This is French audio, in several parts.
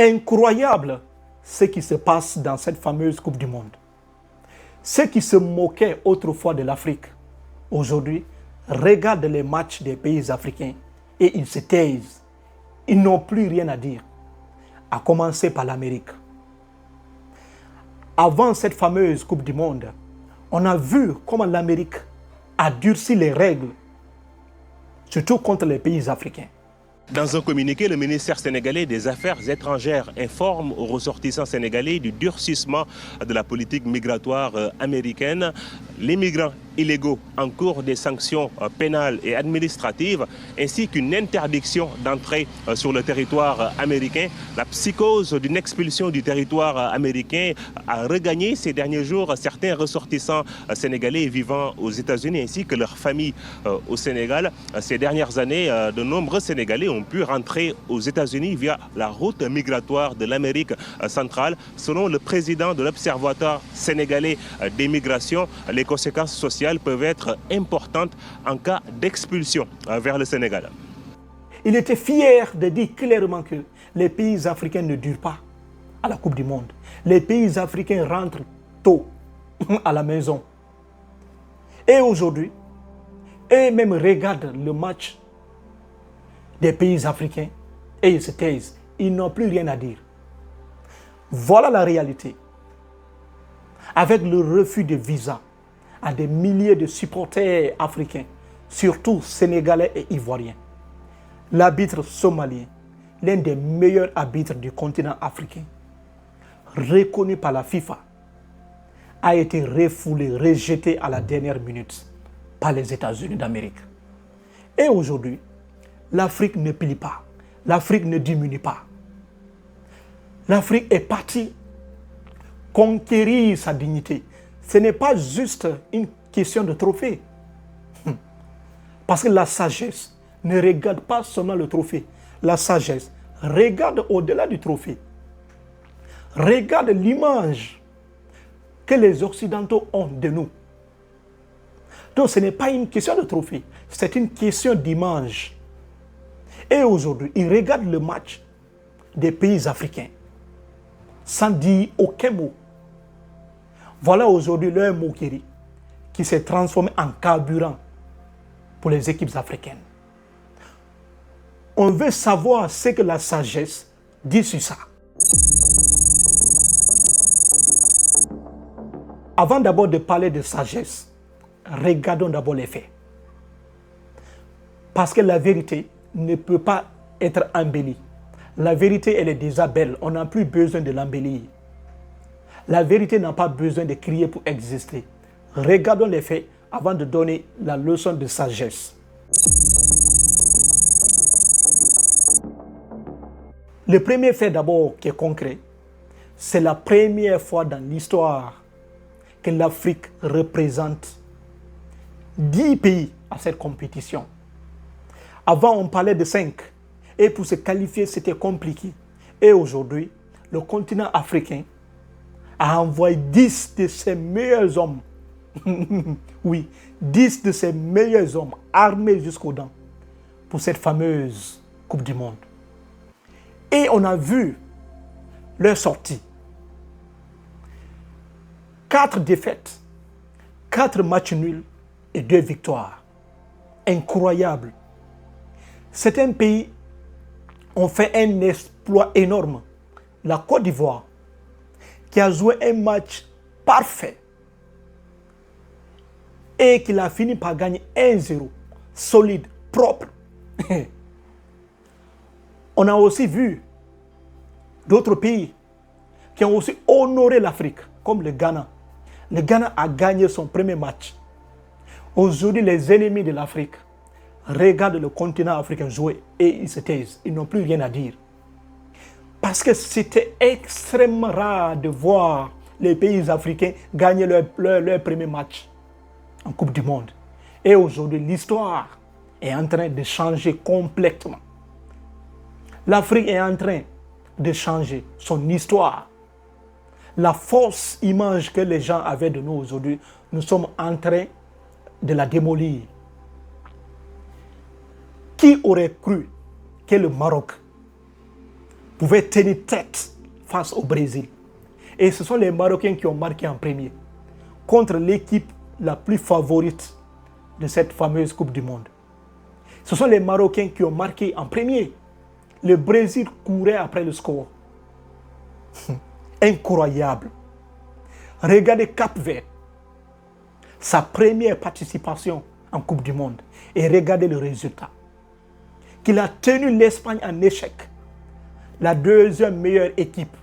Incroyable ce qui se passe dans cette fameuse Coupe du Monde. Ceux qui se moquaient autrefois de l'Afrique, aujourd'hui, regardent les matchs des pays africains et ils se taisent. Ils n'ont plus rien à dire, à commencer par l'Amérique. Avant cette fameuse Coupe du Monde, on a vu comment l'Amérique a durci les règles, surtout contre les pays africains. Dans un communiqué, le ministère sénégalais des Affaires étrangères informe aux ressortissants sénégalais du durcissement de la politique migratoire américaine. Les migrants illégaux encourent des sanctions pénales et administratives, ainsi qu'une interdiction d'entrée sur le territoire américain. La psychose d'une expulsion du territoire américain a regagné ces derniers jours certains ressortissants sénégalais vivant aux États-Unis ainsi que leurs familles au Sénégal. Ces dernières années, de nombreux Sénégalais ont pu rentrer aux États-Unis via la route migratoire de l'Amérique centrale. Selon le président de l'Observatoire sénégalais des migrations, les conséquences sociales peuvent être importantes en cas d'expulsion vers le Sénégal. Il était fier de dire clairement que les pays africains ne durent pas à la Coupe du Monde. Les pays africains rentrent tôt à la maison. Et aujourd'hui, eux-mêmes regardent le match des pays africains et ils se taisent. Ils n'ont plus rien à dire. Voilà la réalité. Avec le refus de visa à des milliers de supporters africains, surtout sénégalais et ivoiriens, l'arbitre somalien, l'un des meilleurs arbitres du continent africain, reconnu par la FIFA, a été refoulé, rejeté à la dernière minute par les États-Unis d'Amérique. Et aujourd'hui, l'Afrique ne plie pas, l'Afrique ne diminue pas. L'Afrique est partie conquérir sa dignité. Ce n'est pas juste une question de trophée. Parce que la sagesse ne regarde pas seulement le trophée. La sagesse regarde au-delà du trophée. Regarde l'image que les Occidentaux ont de nous. Donc ce n'est pas une question de trophée, c'est une question d'image. Et aujourd'hui, ils regardent le match des pays africains sans dire aucun mot. Voilà aujourd'hui leur moquerie qui s'est transformé en carburant pour les équipes africaines. On veut savoir ce que la sagesse dit sur ça. Avant d'abord de parler de sagesse, regardons d'abord les faits. Parce que la vérité ne peut pas être embellie. La vérité, elle est déjà belle. On n'a plus besoin de l'embellir. La vérité n'a pas besoin de crier pour exister. Regardons les faits avant de donner la leçon de sagesse. Le premier fait d'abord qui est concret, c'est la première fois dans l'histoire que l'Afrique représente 10 pays à cette compétition. Avant, on parlait de 5. Et pour se qualifier, c'était compliqué. Et aujourd'hui, le continent africain a envoyé 10 de ses meilleurs hommes. Oui, 10 de ses meilleurs hommes armés jusqu'aux dents pour cette fameuse Coupe du Monde. Et on a vu leur sortie. 4 défaites, 4 matchs nuls et 2 victoires. Incroyable. Certains pays ont fait un exploit énorme. La Côte d'Ivoire, qui a joué un match parfait et qui a fini par gagner 1-0, solide, propre. On a aussi vu d'autres pays qui ont aussi honoré l'Afrique, comme le Ghana. Le Ghana a gagné son premier match. Aujourd'hui, les ennemis de l'Afrique regardent le continent africain jouer et ils se taisent. Ils n'ont plus rien à dire. Parce que c'était extrêmement rare de voir les pays africains gagner leur premier match en Coupe du Monde. Et aujourd'hui, l'histoire est en train de changer complètement. L'Afrique est en train de changer son histoire. La fausse image que les gens avaient de nous aujourd'hui, nous sommes en train de la démolir. Qui aurait cru que le Maroc pouvaient tenir tête face au Brésil. Et ce sont les Marocains qui ont marqué en premier contre l'équipe la plus favorite de cette fameuse Coupe du Monde. Ce sont les Marocains qui ont marqué en premier. Le Brésil courait après le score. Incroyable. Regardez Cap-Vert, sa première participation en Coupe du Monde. Et regardez le résultat. Qu'il a tenu l'Espagne en échec. La deuxième meilleure équipe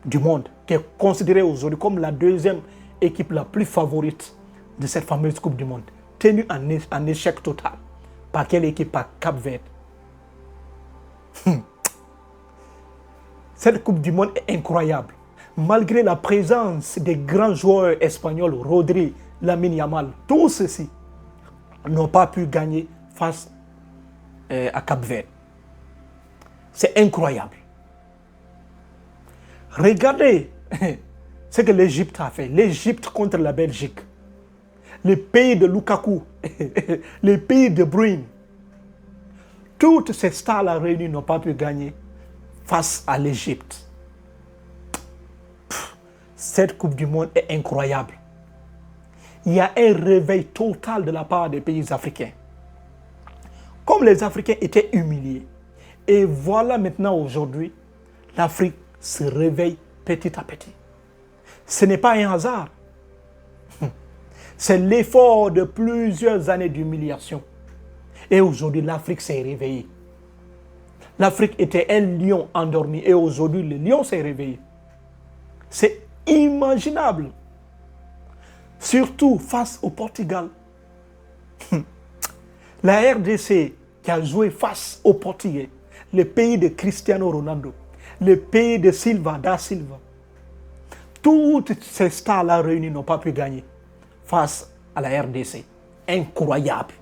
du monde, qui est considérée aujourd'hui comme la deuxième équipe la plus favorite de cette fameuse Coupe du Monde. Tenue en échec total. Par quelle équipe? Par Cap-Vert. Cette Coupe du Monde est incroyable. Malgré la présence des grands joueurs espagnols, Rodri, Lamine Yamal, tous ceux-ci n'ont pas pu gagner face à Cap-Vert. C'est incroyable. Regardez ce que l'Égypte a fait. L'Égypte contre la Belgique. Le pays de Lukaku. Le pays de Bruyne. Toutes ces stars-là réunies n'ont pas pu gagner face à l'Égypte. Cette Coupe du Monde est incroyable. Il y a un réveil total de la part des pays africains. Comme les Africains étaient humiliés. Et voilà maintenant aujourd'hui, l'Afrique se réveille petit à petit. Ce n'est pas un hasard. C'est l'effort de plusieurs années d'humiliation. Et aujourd'hui, l'Afrique s'est réveillée. L'Afrique était un lion endormi et aujourd'hui, le lion s'est réveillé. C'est inimaginable. Surtout face au Portugal. La RDC qui a joué face au Portugais, le pays de Cristiano Ronaldo, le pays de Silva, da Silva. Toutes ces stars-là réunies n'ont pas pu gagner face à la RDC. Incroyable.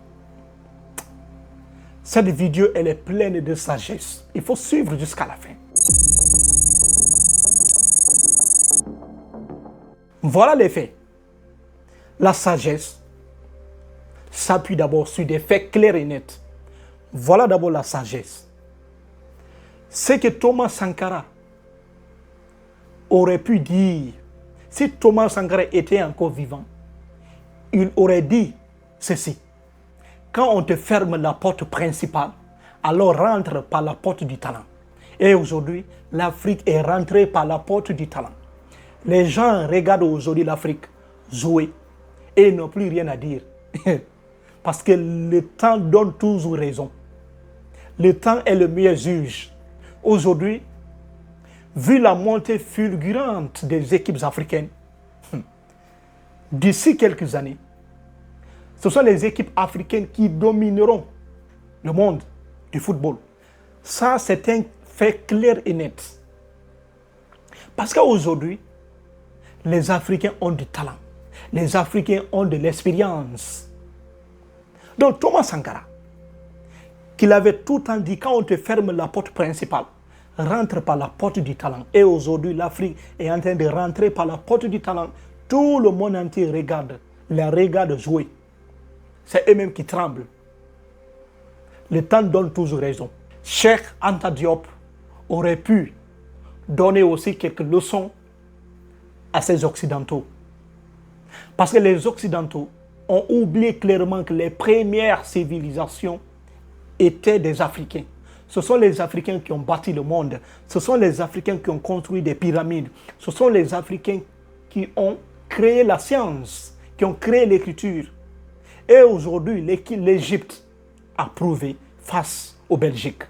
Cette vidéo, elle est pleine de sagesse. Il faut suivre jusqu'à la fin. Voilà les faits. La sagesse s'appuie d'abord sur des faits clairs et nets. Voilà d'abord la sagesse. C'est que Thomas Sankara aurait pu dire, si Thomas Sankara était encore vivant, il aurait dit ceci. Quand on te ferme la porte principale, alors rentre par la porte du talent. Et aujourd'hui, l'Afrique est rentrée par la porte du talent. Les gens regardent aujourd'hui l'Afrique jouer et n'ont plus rien à dire. Parce que le temps donne toujours raison. Le temps est le meilleur juge. Aujourd'hui, vu la montée fulgurante des équipes africaines, d'ici quelques années, ce sont les équipes africaines qui domineront le monde du football. Ça, c'est un fait clair et net. Parce qu'aujourd'hui, les Africains ont du talent. Les Africains ont de l'expérience. Donc Thomas Sankara, qu'il avait tout le temps dit, quand on te ferme la porte principale, rentre par la porte du talent. Et aujourd'hui, l'Afrique est en train de rentrer par la porte du talent. Tout le monde entier regarde, les regarde jouer. C'est eux-mêmes qui tremblent. Le temps donne toujours raison. Cheikh Anta Diop aurait pu donner aussi quelques leçons à ces Occidentaux. Parce que les Occidentaux ont oublié clairement que les premières civilisations étaient des Africains. Ce sont les Africains qui ont bâti le monde. Ce sont les Africains qui ont construit des pyramides. Ce sont les Africains qui ont créé la science, qui ont créé l'écriture. Et aujourd'hui, l'Égypte a prouvé face aux Belgiques.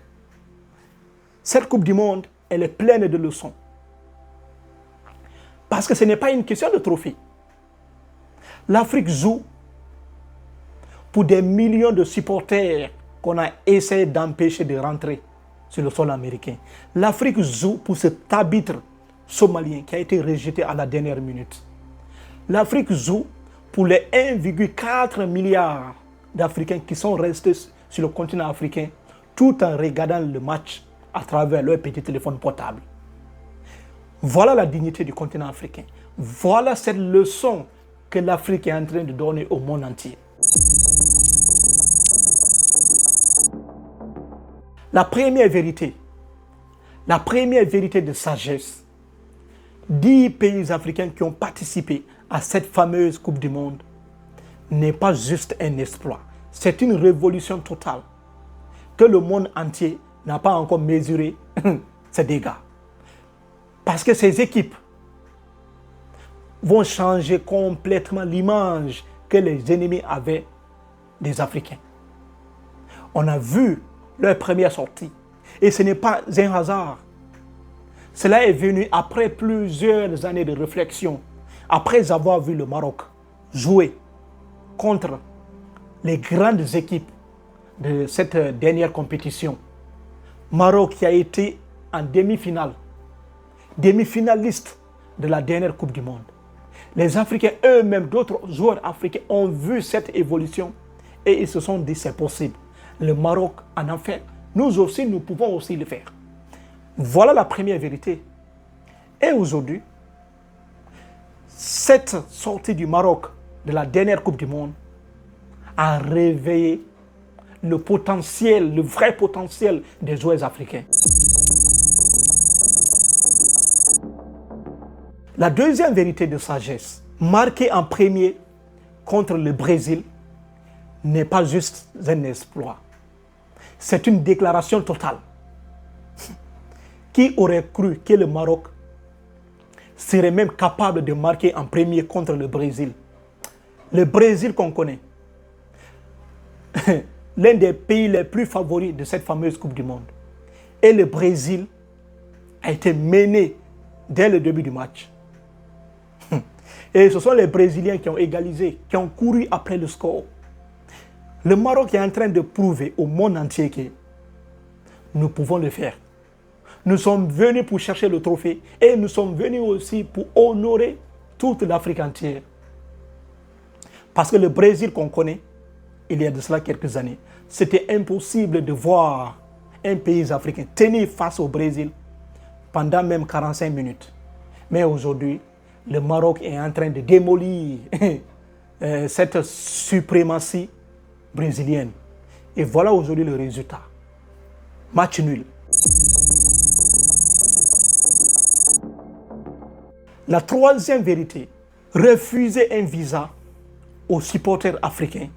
Cette Coupe du Monde, elle est pleine de leçons. Parce que ce n'est pas une question de trophée. L'Afrique joue pour des millions de supporters qu'on a essayé d'empêcher de rentrer sur le sol américain. L'Afrique joue pour cet arbitre somalien qui a été rejeté à la dernière minute. L'Afrique joue pour les 1,4 milliard d'Africains qui sont restés sur le continent africain tout en regardant le match à travers leur petit téléphone portable. Voilà la dignité du continent africain. Voilà cette leçon que l'Afrique est en train de donner au monde entier. La première vérité, La première vérité de sagesse, 10 pays africains qui ont participé à cette fameuse Coupe du Monde n'est pas juste un exploit. C'est une révolution totale que le monde entier n'a pas encore mesuré ces dégâts. Parce que ces équipes vont changer complètement l'image que les ennemis avaient des Africains. On a vu leur première sortie et ce n'est pas un hasard. Cela est venu après plusieurs années de réflexion, après avoir vu le Maroc jouer contre les grandes équipes de cette dernière compétition. Maroc qui a été en demi-finale, demi-finaliste de la dernière Coupe du Monde. Les Africains eux-mêmes, d'autres joueurs africains ont vu cette évolution et ils se sont dit c'est possible. Le Maroc en a fait, nous aussi nous pouvons aussi le faire. Voilà la première vérité. Et aujourd'hui, cette sortie du Maroc de la dernière Coupe du Monde a réveillé le potentiel, le vrai potentiel des joueurs africains. La deuxième vérité de sagesse, marquer en premier contre le Brésil n'est pas juste un exploit. C'est une déclaration totale. Qui aurait cru que le Maroc serait même capable de marquer en premier contre le Brésil? Le Brésil qu'on connaît, l'un des pays les plus favoris de cette fameuse Coupe du Monde. Et le Brésil a été mené dès le début du match. Et ce sont les Brésiliens qui ont égalisé, qui ont couru après le score. Le Maroc est en train de prouver au monde entier que nous pouvons le faire. Nous sommes venus pour chercher le trophée et nous sommes venus aussi pour honorer toute l'Afrique entière. Parce que le Brésil qu'on connaît, il y a de cela quelques années, c'était impossible de voir un pays africain tenir face au Brésil pendant même 45 minutes. Mais aujourd'hui, le Maroc est en train de démolir cette suprématie brésilienne. Et voilà aujourd'hui le résultat. Match nul. La troisième vérité, refuser un visa aux supporters africains,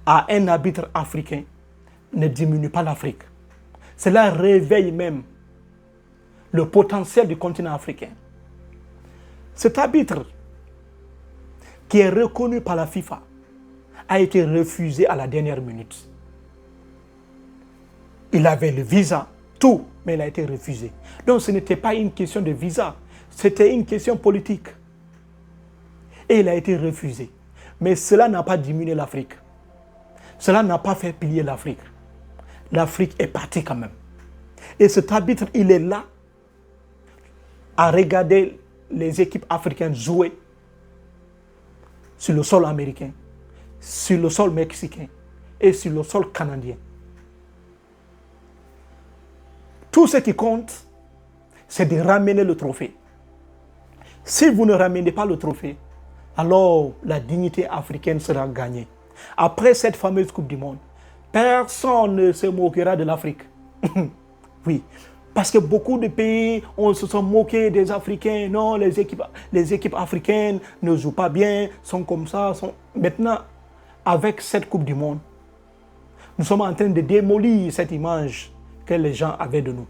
à un arbitre africain, ne diminue pas l'Afrique. Cela réveille même le potentiel du continent africain. Cet arbitre, qui est reconnu par la FIFA, a été refusé à la dernière minute. Il avait le visa, tout, mais il a été refusé. Donc ce n'était pas une question de visa, c'était une question politique. Et il a été refusé. Mais cela n'a pas diminué l'Afrique. Cela n'a pas fait plier l'Afrique. L'Afrique est partie quand même. Et cet arbitre, il est là à regarder les équipes africaines jouer sur le sol américain, sur le sol mexicain et sur le sol canadien. Tout ce qui compte, c'est de ramener le trophée. Si vous ne ramenez pas le trophée, alors la dignité africaine sera gagnée. Après cette fameuse Coupe du Monde, personne ne se moquera de l'Afrique. Oui, parce que beaucoup de pays, on se sont moqués des Africains. Non, les équipes africaines ne jouent pas bien, sont comme ça. Maintenant, avec cette Coupe du Monde, nous sommes en train de démolir cette image que les gens avaient de nous.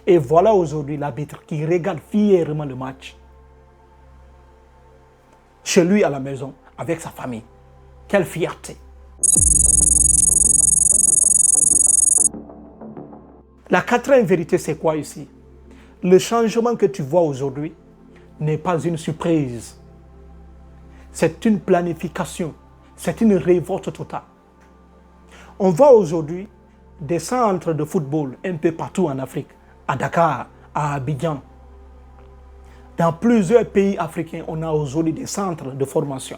Et voilà aujourd'hui l'arbitre qui regarde fièrement le match. Chez lui à la maison, avec sa famille. Quelle fierté! La quatrième vérité, c'est quoi ici? Le changement que tu vois aujourd'hui n'est pas une surprise. C'est une planification. C'est une révolte totale. On voit aujourd'hui des centres de football un peu partout en Afrique, à Dakar, à Abidjan. Dans plusieurs pays africains, on a aujourd'hui des centres de formation.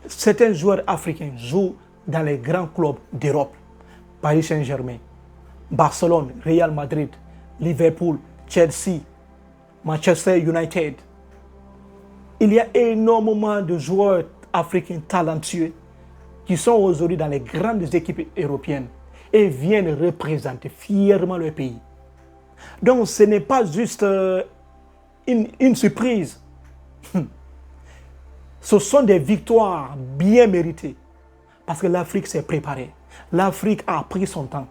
Certains joueurs africains jouent dans les grands clubs d'Europe. Paris Saint-Germain, Barcelone, Real Madrid, Liverpool, Chelsea, Manchester United. Il y a énormément de joueurs africains talentueux qui sont aujourd'hui dans les grandes équipes européennes et viennent représenter fièrement leur pays. Donc ce n'est pas juste une surprise. Ce sont des victoires bien méritées. Parce que l'Afrique s'est préparée. L'Afrique a pris son temps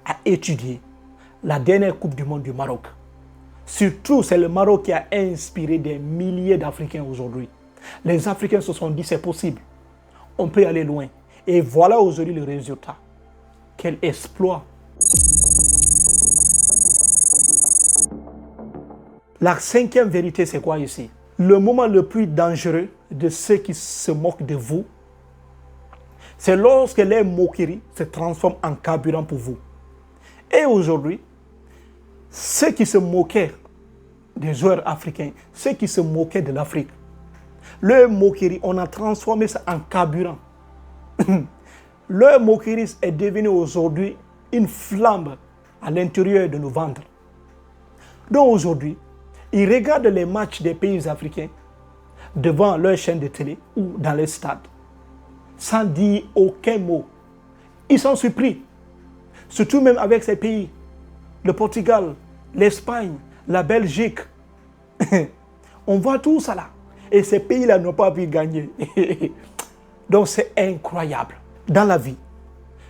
à étudier la dernière Coupe du Monde du Maroc. Surtout, c'est le Maroc qui a inspiré des milliers d'Africains aujourd'hui. Les Africains se sont dit, c'est possible. On peut aller loin. Et voilà aujourd'hui le résultat. Quel exploit! La cinquième vérité, c'est quoi ici? Le moment le plus dangereux de ceux qui se moquent de vous, c'est lorsque les moqueries se transforment en carburant pour vous. Et aujourd'hui, ceux qui se moquaient des joueurs africains, ceux qui se moquaient de l'Afrique, leur moquerie, on a transformé ça en carburant. Leur moquerie est devenue aujourd'hui une flamme à l'intérieur de nos ventres. Donc aujourd'hui, ils regardent les matchs des pays africains devant leur chaîne de télé ou dans les stades, sans dire aucun mot. Ils sont surpris, surtout même avec ces pays, le Portugal, l'Espagne, la Belgique. On voit tout ça là. Et ces pays-là n'ont pas pu gagner. Donc c'est incroyable. Dans la vie,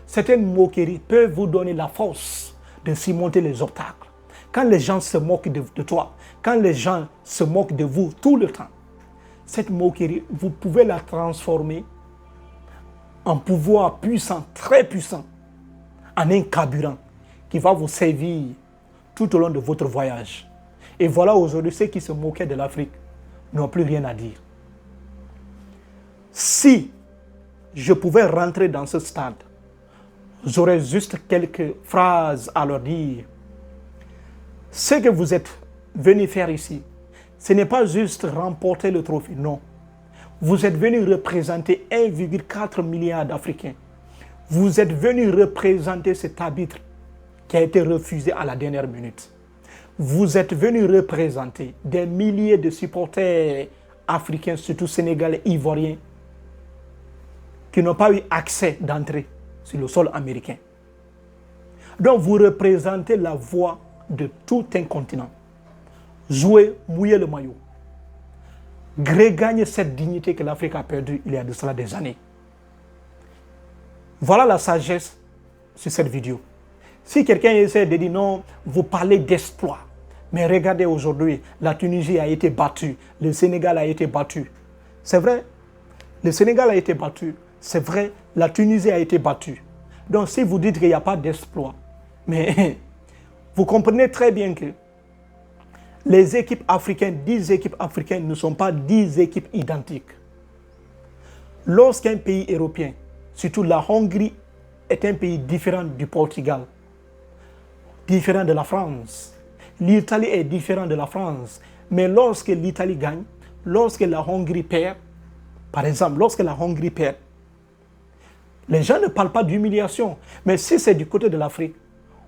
certaines moqueries peuvent vous donner la force de surmonter les obstacles. Quand les gens se moquent de toi, quand les gens se moquent de vous tout le temps, cette moquerie, vous pouvez la transformer en pouvoir puissant, très puissant, en un carburant qui va vous servir tout au long de votre voyage. Et voilà aujourd'hui ceux qui se moquaient de l'Afrique n'ont plus rien à dire. Si je pouvais rentrer dans ce stade, j'aurais juste quelques phrases à leur dire. Ce que vous êtes venus faire ici, ce n'est pas juste remporter le trophée, non. Vous êtes venus représenter 1,4 milliard d'Africains. Vous êtes venus représenter cet arbitre qui a été refusé à la dernière minute. Vous êtes venus représenter des milliers de supporters africains, surtout sénégalais, ivoiriens, qui n'ont pas eu accès d'entrée sur le sol américain. Donc vous représentez la voix de tout un continent. Jouez, mouillez le maillot. Regagnez cette dignité que l'Afrique a perdue il y a de cela des années. Voilà la sagesse sur cette vidéo. Si quelqu'un essaie de dire non, vous parlez d'exploit. Mais regardez aujourd'hui, la Tunisie a été battue, le Sénégal a été battu. C'est vrai, le Sénégal a été battu. C'est vrai, la Tunisie a été battue. Donc si vous dites qu'il n'y a pas d'exploit, mais vous comprenez très bien que les équipes africaines, 10 équipes africaines ne sont pas 10 équipes identiques. Lorsqu'un pays européen, surtout la Hongrie, est un pays différent du Portugal, différent de la France, l'Italie est différente de la France, mais lorsque l'Italie gagne, lorsque la Hongrie perd, par exemple, lorsque la Hongrie perd, les gens ne parlent pas d'humiliation. Mais si c'est du côté de l'Afrique,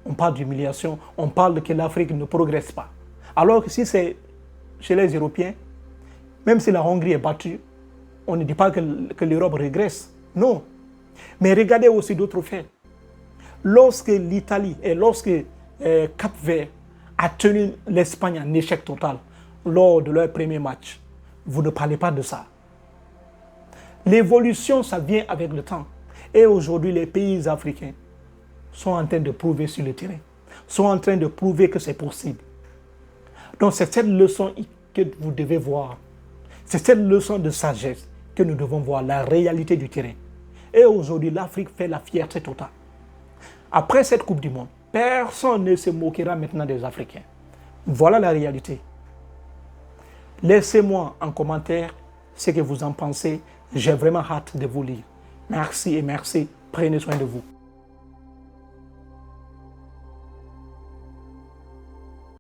on parle d'humiliation, on parle que l'Afrique ne progresse pas. Alors que si c'est chez les Européens, même si la Hongrie est battue, on ne dit pas que l'Europe régresse. Non. Mais regardez aussi d'autres faits. Lorsque l'Italie et lorsque Cap-Vert a tenu l'Espagne en échec total lors de leur premier match, vous ne parlez pas de ça. L'évolution, ça vient avec le temps. Et aujourd'hui, les pays africains sont en train de prouver sur le terrain, sont en train de prouver que c'est possible. Donc c'est cette leçon que vous devez voir. C'est cette leçon de sagesse que nous devons voir, la réalité du terrain. Et aujourd'hui, l'Afrique fait la fierté totale. Après cette Coupe du Monde, personne ne se moquera maintenant des Africains. Voilà la réalité. Laissez-moi en commentaire ce que vous en pensez. J'ai vraiment hâte de vous lire. Merci et merci. Prenez soin de vous.